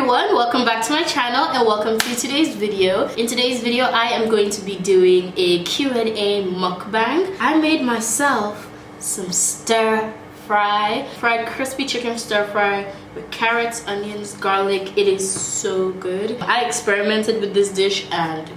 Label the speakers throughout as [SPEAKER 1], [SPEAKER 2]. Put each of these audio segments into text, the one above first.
[SPEAKER 1] everyone, welcome back to my channel and welcome to today's video. In today's video I am going to be doing a Q&A mukbang. I made myself some fried crispy chicken stir fry with carrots, onions, garlic. It is so good. I experimented with this dish and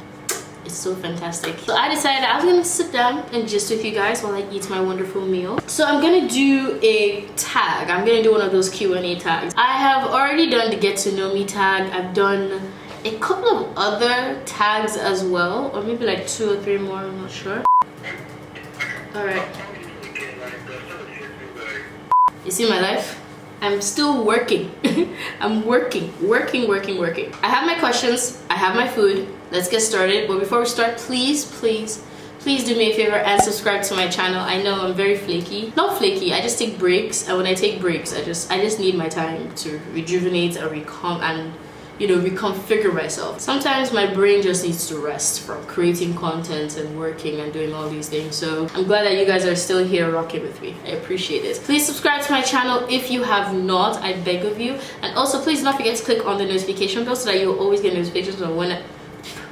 [SPEAKER 1] it's so fantastic. So I decided I was gonna sit down and gist with you guys while I eat my wonderful meal. So I'm gonna do a tag. I'm gonna do one of those Q&A tags. I have already done the get to know me tag. I've done a couple of other tags as well, or maybe like 2 or 3 more, I'm not sure. All right. You see my life? I'm still working. I'm working. I have my questions, I have my food. Let's get started. But before we start, please do me a favor and subscribe to my channel. I know I'm very flaky. Not flaky, I just take breaks, and when I take breaks, I just need my time to rejuvenate and reconfigure myself. Sometimes my brain just needs to rest from creating content and working and doing all these things. So I'm glad that you guys are still here rocking with me. I appreciate it. Please subscribe to my channel if you have not, I beg of you. And also please don't forget to click on the notification bell so that you'll always get notifications of when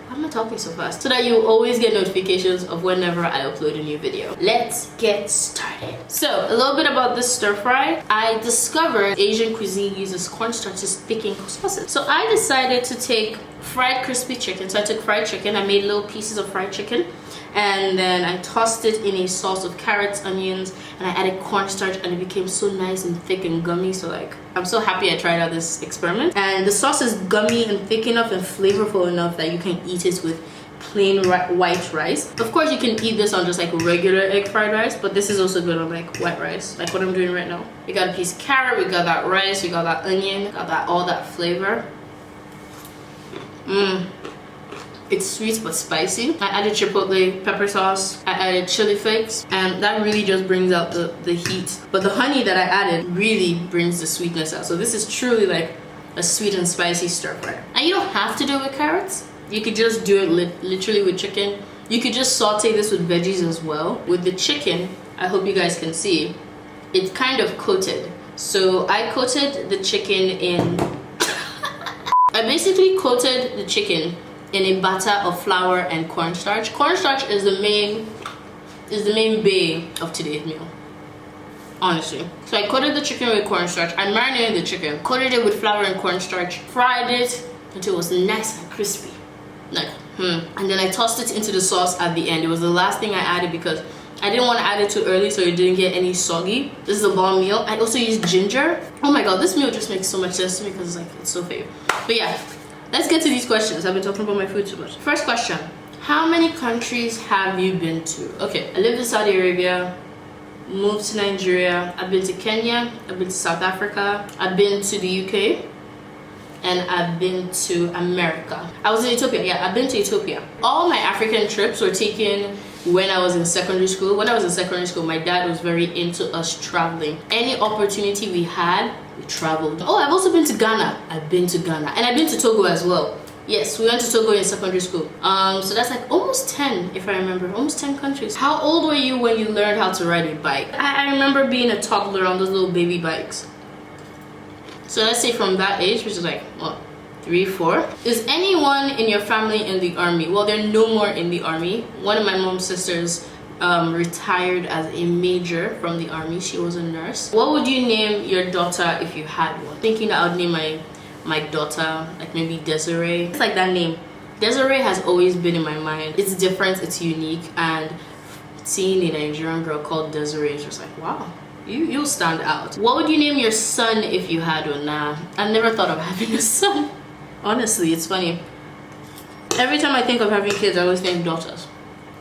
[SPEAKER 1] why am I talking so fast? So that you'll always get notifications of whenever I upload a new video. Let's get started. So a little bit about this stir fry. I discovered Asian cuisine uses cornstarch to thicken sauces. So I decided to take fried crispy chicken. So I took fried chicken, I made little pieces of fried chicken, and then I tossed it in a sauce of carrots, onions, and I added cornstarch, and it became so nice and thick and gummy. So like, I'm so happy I tried out this experiment. And the sauce is gummy and thick enough and flavorful enough that you can eat it with plain white rice. Of course you can eat this on just like regular egg fried rice, but this is also good on like white rice, like what I'm doing right now. We got a piece of carrot, we got that rice, we got that onion, got that all that flavor. It's sweet but spicy. I added chipotle pepper sauce, I added chili flakes, and that really just brings out the heat. But the honey that I added really brings the sweetness out. So this is truly like a sweet and spicy stir fry. And you don't have to do it with carrots. You could just do it literally with chicken. You could just saute this with veggies as well. With the chicken, I hope you guys can see, it's kind of coated. So I coated the chicken in I basically coated the chicken in a batter of flour and cornstarch. Cornstarch is the main bane of today's meal, honestly. So I coated the chicken with cornstarch. I marinated the chicken, coated it with flour and cornstarch, fried it until it was nice and crispy. Like, and then I tossed it into the sauce at the end. It was the last thing I added because I didn't want to add it too early so it didn't get any soggy. This is a bomb meal. I also used ginger. Oh my god, this meal just makes so much sense to me because it's so favorite. But yeah, let's get to these questions. I've been talking about my food too much. First question, how many countries have you been to? Okay, I lived in Saudi Arabia, moved to Nigeria, I've been to Kenya, I've been to South Africa, I've been to the UK, and I've been to America. I was in Ethiopia. Yeah, I've been to Ethiopia. All my African trips were taken when I was in secondary school. When I was in secondary school, my dad was very into us traveling. Any opportunity we had, we traveled. Oh, I've also been to Ghana. I've been to Ghana. And I've been to Togo as well. Yes, we went to Togo in secondary school. So that's like almost 10, if I remember. Almost 10 countries. How old were you when you learned how to ride a bike? I remember being a toddler on those little baby bikes. So let's say from that age, which is like, what, 3, 4? Is anyone in your family in the army? Well, they're no more in the army. One of my mom's sisters retired as a major from the army. She was a nurse. What would you name your daughter if you had one? Thinking that I would name my daughter like maybe Desiree. It's like that name. Desiree has always been in my mind. It's different, it's unique, and seeing a Nigerian girl called Desiree is just like, wow. You'll stand out. What would you name your son if you had one? Nah, I never thought of having a son. Honestly, it's funny. Every time I think of having kids, I always think daughters.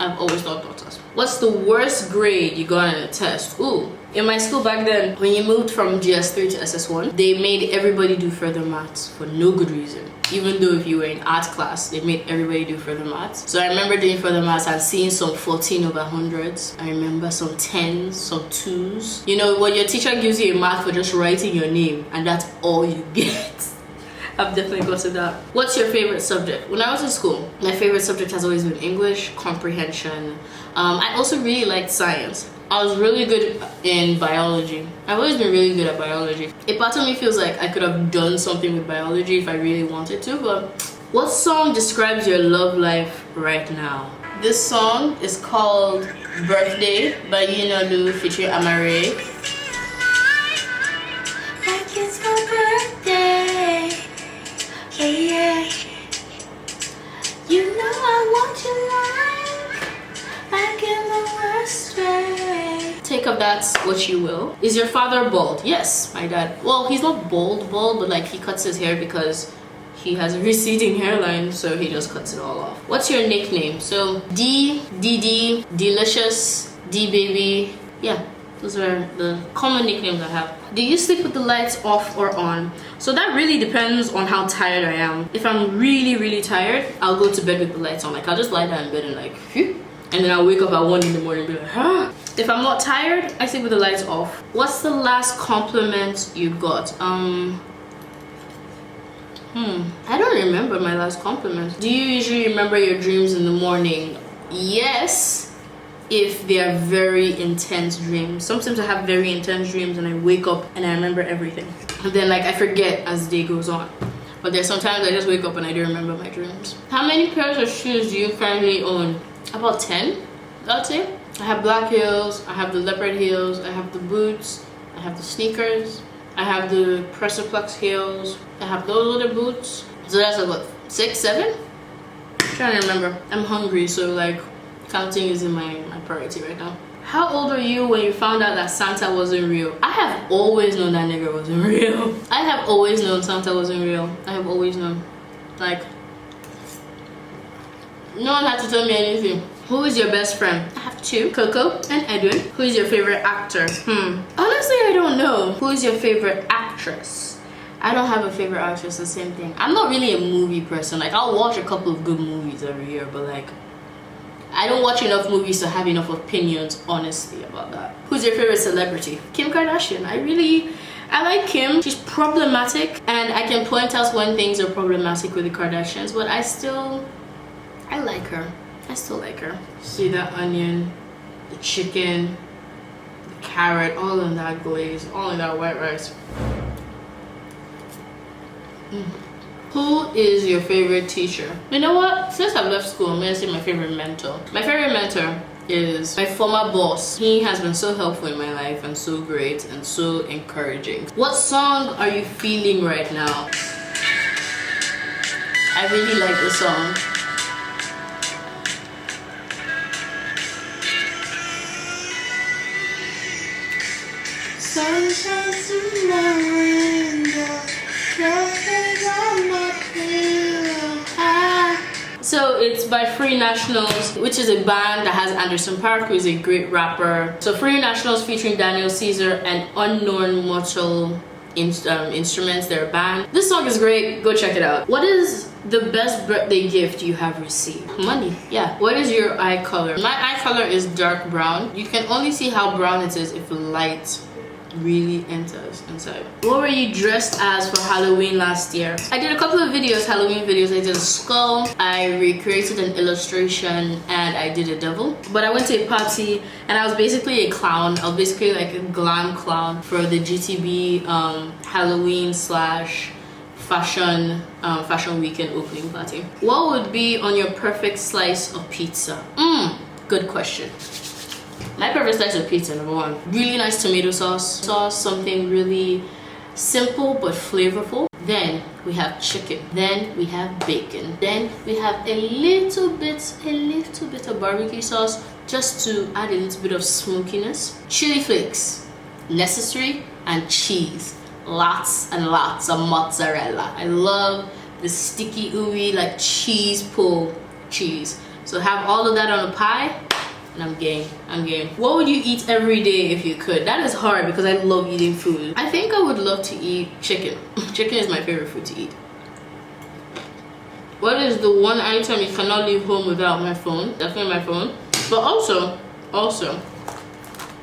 [SPEAKER 1] I've always thought daughters. What's the worst grade you got in a test? Ooh, in my school back then, when you moved from GS3 to SS1, they made everybody do further maths for no good reason. Even though if you were in art class, they made everybody do further maths. So I remember doing further maths and seeing some 14/100s. I remember some 10s, some 2s. You know, when your teacher gives you a math for just writing your name and that's all you get. I've definitely got to that. What's your favorite subject? When I was in school, my favorite subject has always been English, comprehension. I also really liked science. I was really good in biology. I've always been really good at biology. A part of me feels like I could have done something with biology if I really wanted to, but what song describes your love life right now? This song is called Birthday by Yinolu featuring Amare. Like it's my birthday, yeah. You know I want your life, like in the worst way. Take of that what you will. Is your father bald? Yes, my dad. Well, he's not bald, but like he cuts his hair because he has a receding hairline, so he just cuts it all off. What's your nickname? So D, DD, Delicious, D Baby. Yeah, those are the common nicknames I have. Do you sleep with the lights off or on? So that really depends on how tired I am. If I'm really tired, I'll go to bed with the lights on. Like I'll just lie down in bed and like, phew, and then I'll wake up at 1 in the morning and be like, ah. If I'm not tired, I sleep with the lights off. What's the last compliment you got? I don't remember my last compliment. Do you usually remember your dreams in the morning? Yes, if they are very intense dreams. Sometimes I have very intense dreams and I wake up and I remember everything. And then like I forget as the day goes on. But there's sometimes I just wake up and I don't remember my dreams. How many pairs of shoes do you currently own? About 10, I'd say. I have black heels, I have the leopard heels, I have the boots, I have the sneakers, I have the Pressaplex heels, I have those other boots. So that's like what, 6, 7? I'm trying to remember. I'm hungry, so like counting isn't my priority right now. How old were you when you found out that Santa wasn't real? I have always known that nigga wasn't real. I have always known Santa wasn't real. I have always known. Like, no one had to tell me anything. Who is your best friend? I have 2, Coco and Edwin. Who is your favorite actor? Honestly, I don't know. Who is your favorite actress? I don't have a favorite actress, the same thing. I'm not really a movie person. Like, I'll watch a couple of good movies every year, but like, I don't watch enough movies to have enough opinions, honestly, about that. Who's your favorite celebrity? Kim Kardashian. I like Kim. She's problematic, and I can point out when things are problematic with the Kardashians, but I like her. I still like her. See that onion, the chicken, the carrot, all in that glaze, all in that white rice. Who is your favorite teacher? You know what? Since I've left school, I'm gonna say my favorite mentor. My favorite mentor is my former boss. He has been so helpful in my life and so great and so encouraging. What song are you feeling right now? I really like this song. Sunshine through my window, nothing on my pillow. So it's by Free Nationals, which is a band that has Anderson .Paak, who is a great rapper. So Free Nationals featuring Daniel Caesar and Unknown Mortal Instruments, they're a band. This song is great, go check it out. What is the best birthday gift you have received? Money, yeah. What is your eye color? My eye color is dark brown. You can only see how brown it is if light really enters inside. What were you dressed as for Halloween last year? I did a couple of videos, Halloween videos. I did a skull, I recreated an illustration, and I did a devil. But I went to a party and I was basically a clown. I was basically like a glam clown for the GTB Halloween slash fashion weekend opening party. What would be on your perfect slice of pizza? Good question. My perfect slice of pizza, number 1. Really nice tomato sauce. Something really simple but flavorful. Then we have chicken. Then we have bacon. Then we have a little bit of barbecue sauce just to add a little bit of smokiness. Chili flakes, necessary, and cheese. Lots and lots of mozzarella. I love the sticky ooey like cheese pull cheese. So have all of that on a pie. And I'm game. What would you eat every day if you could? That is hard because I love eating food. I think I would love to eat chicken. Chicken is my favorite food to eat. What is the one item you cannot leave home without? My phone. Definitely my phone. But also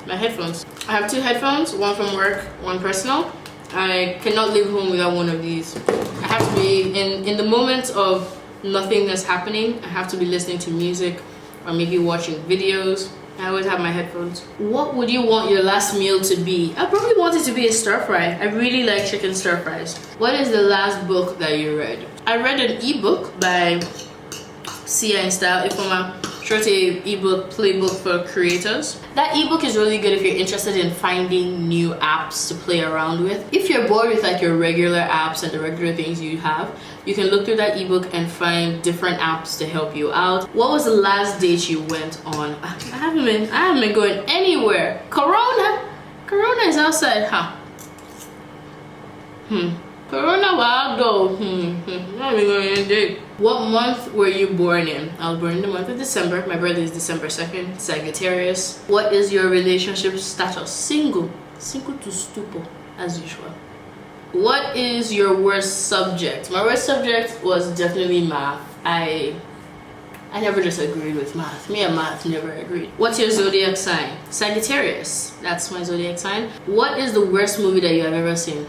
[SPEAKER 1] my headphones. I have 2 headphones, one from work, one personal. I cannot leave home without one of these. I have to be in the moments of nothingness happening. I have to be listening to music or maybe watching videos. I always have my headphones. What would you want your last meal to be? I probably want it to be a stir fry. I really like chicken stir fries. What is the last book that you read? I read an ebook by Sia in Style Ifoma. Short ebook playbook for creators. That ebook is really good if you're interested in finding new apps to play around with. If you're bored with like your regular apps and the regular things you have, you can look through that ebook and find different apps to help you out. What was the last date you went on? I haven't been going anywhere. Corona is outside, huh? Corona wild though. Not even going on a date. What month were you born in? I was born in the month of December. My birthday is December 2nd, Sagittarius. What is your relationship status? Single. Single to stupor, as usual. What is your worst subject? My worst subject was definitely math. I never just agreed with math. Me and math never agreed. What's your zodiac sign? Sagittarius. That's my zodiac sign. What is the worst movie that you have ever seen?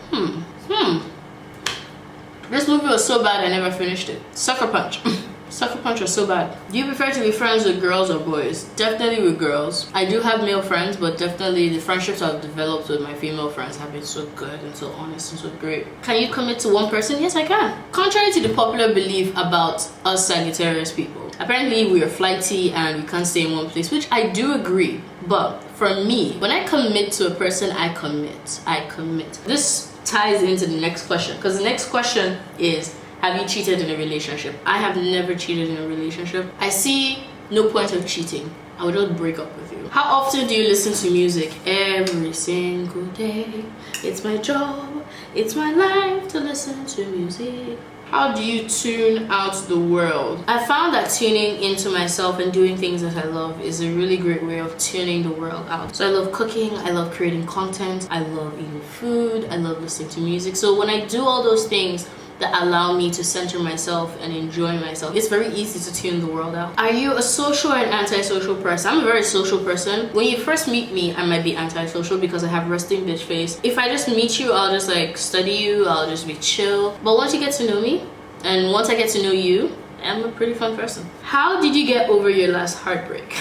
[SPEAKER 1] This movie was so bad I never finished it. Sucker Punch. Sucker Punch was so bad. Do you prefer to be friends with girls or boys? Definitely with girls. I do have male friends, but definitely the friendships I've developed with my female friends have been so good and so honest and so great. Can you commit to one person? Yes, I can. Contrary to the popular belief about us Sagittarius people, apparently we are flighty and we can't stay in one place, which I do agree. But for me, when I commit to a person, I commit. This ties into the next question, because the next question is, have you cheated in a relationship? I have never cheated in a relationship. I see no point of cheating. I would just break up with you. How often do you listen to music? Every single day. It's my job, it's my life to listen to music. How do you tune out the world? I found that tuning into myself and doing things that I love is a really great way of tuning the world out. So I love cooking, I love creating content, I love eating food, I love listening to music. So when I do all those things that allow me to center myself and enjoy myself, it's very easy to tune the world out. Are you a social or an antisocial person? I'm a very social person. When you first meet me, I might be antisocial because I have resting bitch face. If I just meet you, I'll just like study you, I'll just be chill. But once you get to know me, and once I get to know you, I'm a pretty fun person. How did you get over your last heartbreak?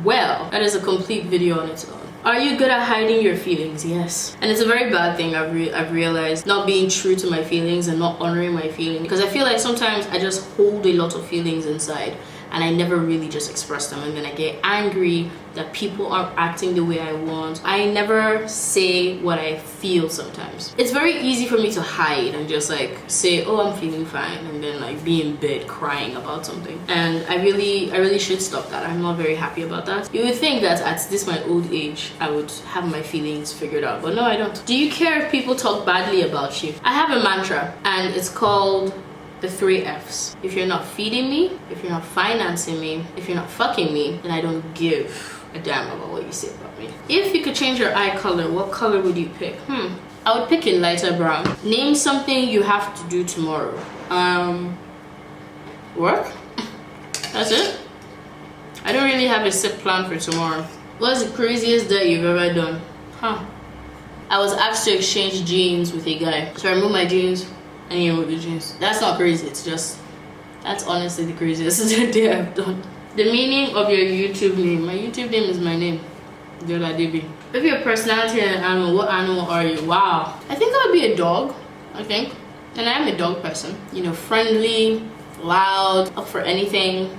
[SPEAKER 1] Well, that is a complete video on its own. Are you good at hiding your feelings? Yes. And it's a very bad thing I've realized, not being true to my feelings and not honoring my feelings. Because I feel like sometimes I just hold a lot of feelings inside and I never really just express them, and then I get angry that people aren't acting the way I want. I never say what I feel sometimes. It's very easy for me to hide and just like say, oh, I'm feeling fine, and then like be in bed crying about something. And I really should stop that. I'm not very happy about that. You would think that at this my old age I would have my feelings figured out, but no, I don't. Do you care if people talk badly about you? I have a mantra and it's called the 3 F's. If you're not feeding me, if you're not financing me, if you're not fucking me, then I don't give a damn about what you say about me. If you could change your eye color, what color would you pick? I would pick a lighter brown. Name something you have to do tomorrow. Work? That's it. I don't really have a set plan for tomorrow. What's the craziest that you've ever done? I was asked to exchange jeans with a guy. So I removed my jeans and he removed the jeans. That's not crazy, it's just, that's honestly the craziest day I've done. The meaning of your YouTube name. My YouTube name is my name, Deola Adebiyi. If your personality and an animal, what animal are you? Wow. I think I would be a dog, I think. And I am a dog person. You know, friendly, loud, up for anything.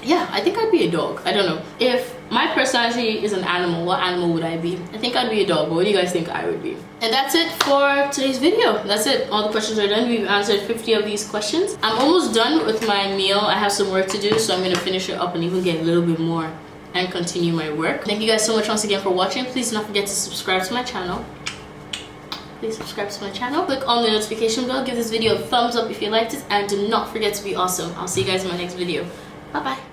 [SPEAKER 1] Yeah, I think I'd be a dog. I don't know. If my personality is an animal, what animal would I be? I think I'd be a dog, but what do you guys think I would be? And that's it for today's video. That's it. All the questions are done. We've answered 50 of these questions. I'm almost done with my meal. I have some work to do, so I'm going to finish it up and even get a little bit more and continue my work. Thank you guys so much once again for watching. Please do not forget to subscribe to my channel. Please subscribe to my channel. Click on the notification bell. Give this video a thumbs up if you liked it. And do not forget to be awesome. I'll see you guys in my next video. Bye-bye.